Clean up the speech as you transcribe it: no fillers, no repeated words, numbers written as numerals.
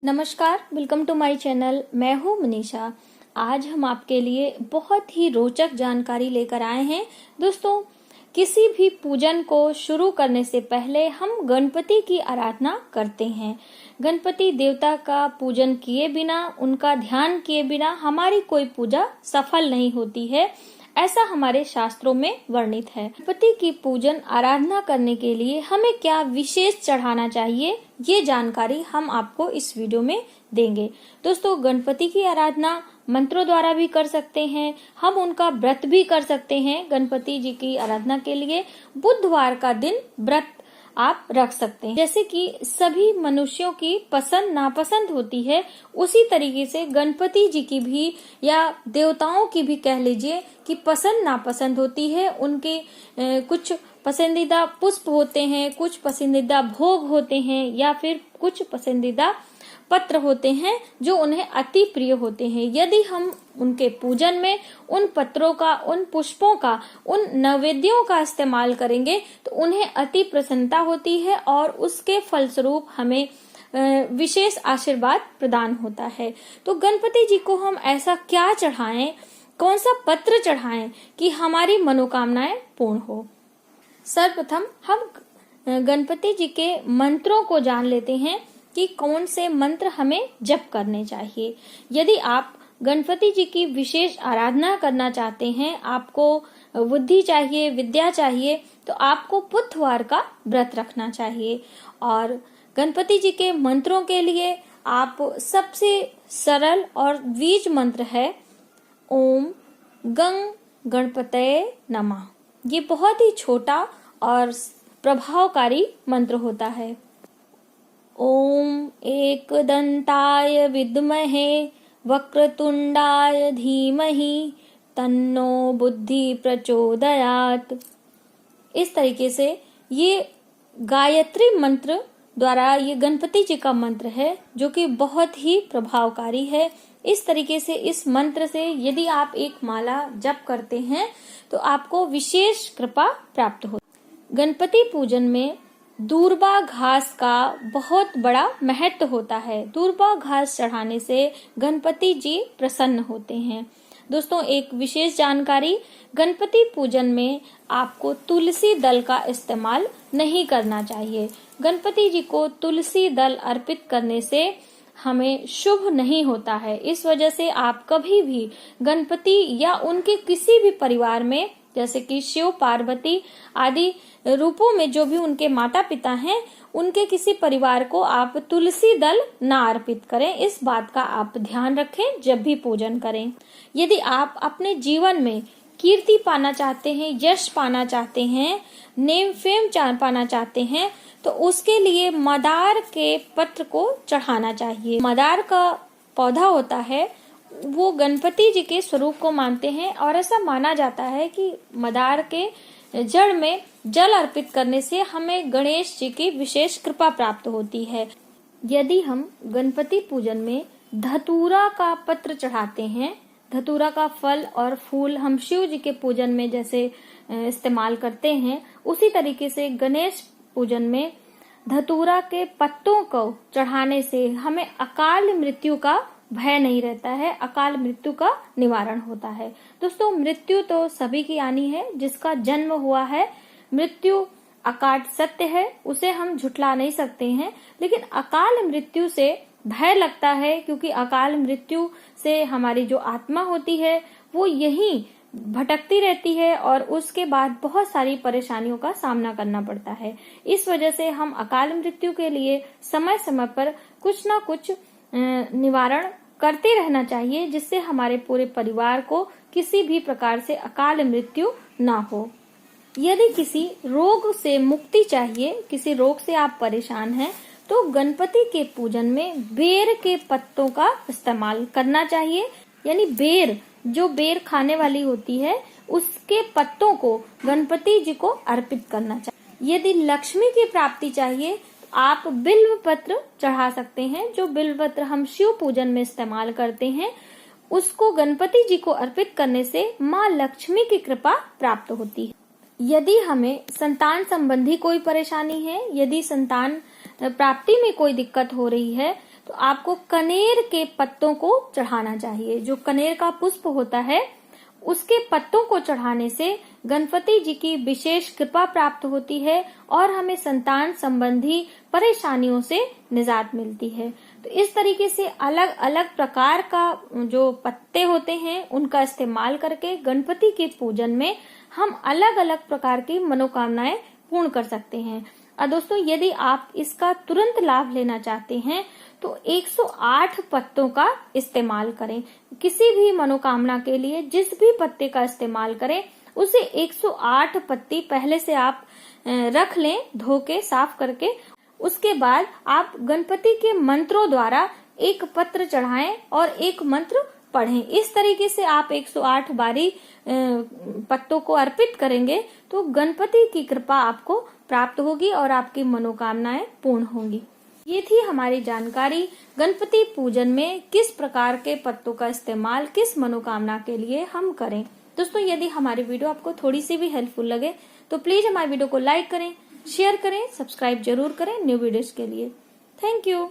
नमस्कार, welcome to my channel. मैं हूँ मनीषा। आज हम आपके लिए बहुत ही रोचक जानकारी लेकर आए हैं। दोस्तों, किसी भी पूजन को शुरू करने से पहले हम गणपति की आराधना करते हैं। गणपति देवता का पूजन किए बिना, उनका ध्यान किए बिना हमारी कोई पूजा सफल नहीं होती है, ऐसा हमारे शास्त्रों में वर्णित है। गणपति की पूजन आराधना करने के लिए हमें क्या विशेष चढ़ाना चाहिए, ये जानकारी हम आपको इस वीडियो में देंगे। दोस्तों, गणपति की आराधना मंत्रों द्वारा भी कर सकते हैं, हम उनका व्रत भी कर सकते हैं। गणपति जी की आराधना के लिए बुधवार का दिन व्रत आप रख सकते हैं। जैसे कि सभी मनुष्यों की पसंद नापसंद होती है, उसी तरीके से गणपति जी की भी या देवताओं की भी कह लीजिए कि पसंद नापसंद होती है। उनके कुछ पसंदीदा पुष्प होते हैं, कुछ पसंदीदा भोग होते हैं या फिर कुछ पसंदीदा पत्र होते हैं जो उन्हें अति प्रिय होते हैं। यदि हम उनके पूजन में उन पत्रों का, उन पुष्पों का, उन नैवेद्यों का इस्तेमाल करेंगे तो उन्हें अति प्रसन्नता होती है और उसके फलस्वरूप हमें विशेष आशीर्वाद प्रदान होता है। तो गणपति जी को हम ऐसा क्या चढ़ाएं, कौन सा पत्र चढ़ाएं कि हमारी मनोकामनाएं पूर्ण हो। सर्वप्रथम हम गणपति जी के मंत्रों को जान लेते हैं कि कौन से मंत्र हमें जप करने चाहिए। यदि आप गणपति जी की विशेष आराधना करना चाहते हैं, आपको बुद्धि चाहिए, विद्या चाहिए, तो आपको बुधवार का व्रत रखना चाहिए। और गणपति जी के मंत्रों के लिए आप सबसे सरल और बीज मंत्र है ओम गंग गणपतये नमः। ये बहुत ही छोटा और प्रभावकारी मंत्र होता है। ओम एकदंताय विद्महे वक्रतुंडाय धीमहि तन्नो बुद्धि प्रचोदयात्। इस तरीके से ये गायत्री मंत्र द्वारा ये गणपति जी का मंत्र है जो कि बहुत ही प्रभावकारी है। इस तरीके से इस मंत्र से यदि आप एक माला जप करते हैं तो आपको विशेष कृपा प्राप्त हो। गणपति पूजन में दूर्वा घास का बहुत बड़ा महत्व होता है। दूर्वा घास चढ़ाने से गणपति जी प्रसन्न होते हैं। दोस्तों, एक विशेष जानकारी, गणपति पूजन में आपको तुलसी दल का इस्तेमाल नहीं करना चाहिए। गणपति जी को तुलसी दल अर्पित करने से हमें शुभ नहीं होता है। इस वजह से आप कभी भी गणपति या उनके किसी भी परिवार में, जैसे कि शिव पार्वती आदि रूपों में जो भी उनके माता पिता हैं, उनके किसी परिवार को आप तुलसी दल ना अर्पित करें। इस बात का आप ध्यान रखें जब भी पूजन करें। यदि आप अपने जीवन में कीर्ति पाना चाहते हैं, यश पाना चाहते हैं, नेम फेम पाना चाहते हैं, तो उसके लिए मदार के पत्र को चढ़ाना चाहिए। मदार का पौधा होता है, वो गणपति जी के स्वरूप को मानते हैं और ऐसा माना जाता है कि मदार के जड़ में जल अर्पित करने से हमें गणेश जी की विशेष कृपा प्राप्त होती है। यदि हम गणपति पूजन में धतूरा का पत्र चढ़ाते हैं, धतूरा का फल और फूल हम शिव जी के पूजन में जैसे इस्तेमाल करते हैं, उसी तरीके से गणेश पूजन में धतूरा के पत्तों को चढ़ाने से हमें अकाल मृत्यु का भय नहीं रहता है, अकाल मृत्यु का निवारण होता है। दोस्तों, मृत्यु तो सभी की आनी है, जिसका जन्म हुआ है। मृत्यु अकाट सत्य है, उसे हम झुठला नहीं सकते हैं, लेकिन अकाल मृत्यु से भय लगता है क्योंकि अकाल मृत्यु से हमारी जो आत्मा होती है वो यहीं भटकती रहती है और उसके बाद बहुत सारी परेशानियों का सामना करना पड़ता है। इस वजह से हम अकाल मृत्यु के लिए समय समय पर कुछ ना कुछ निवारण करते रहना चाहिए, जिससे हमारे पूरे परिवार को किसी भी प्रकार से अकाल मृत्यु ना हो। यदि किसी रोग से मुक्ति चाहिए, किसी रोग से आप परेशान हैं, तो गणपति के पूजन में बेर के पत्तों का इस्तेमाल करना चाहिए। यानी बेर, जो बेर खाने वाली होती है, उसके पत्तों को गणपति जी को अर्पित करना चाहिए। यदि लक्ष्मी की प्राप्ति चाहिए, आप बिल्व पत्र चढ़ा सकते हैं। जो बिल्व पत्र हम शिव पूजन में इस्तेमाल करते हैं, उसको गणपति जी को अर्पित करने से माँ लक्ष्मी की कृपा प्राप्त होती है। यदि हमें संतान संबंधी कोई परेशानी है, यदि संतान प्राप्ति में कोई दिक्कत हो रही है, तो आपको कनेर के पत्तों को चढ़ाना चाहिए। जो कनेर का पुष्प होता है उसके पत्तों को चढ़ाने से गणपति जी की विशेष कृपा प्राप्त होती है और हमें संतान संबंधी परेशानियों से निजात मिलती है। तो इस तरीके से अलग अलग प्रकार का जो पत्ते होते हैं उनका इस्तेमाल करके गणपति के पूजन में हम अलग अलग प्रकार की मनोकामनाएं पूर्ण कर सकते हैं। और दोस्तों, यदि आप इसका तुरंत लाभ लेना चाहते हैं तो 108 पत्तों का इस्तेमाल करें। किसी भी मनोकामना के लिए जिस भी पत्ते का इस्तेमाल करें उसे 108 पत्ती पहले से आप रख लें, धो के साफ करके। उसके बाद आप गणपति के मंत्रों द्वारा एक पत्र चढ़ाएं और एक मंत्र पढ़ें। इस तरीके से आप 108 बारी पत्तों को अर्पित करेंगे तो गणपति की कृपा आपको प्राप्त होगी और आपकी मनोकामनाएं पूर्ण होंगी। ये थी हमारी जानकारी गणपति पूजन में किस प्रकार के पत्तों का इस्तेमाल किस मनोकामना के लिए हम करें। दोस्तों, यदि हमारी वीडियो आपको थोड़ी सी भी हेल्पफुल लगे तो प्लीज हमारी वीडियो को लाइक करें, शेयर करें, सब्सक्राइब जरूर करें न्यू वीडियोस के लिए। Thank you.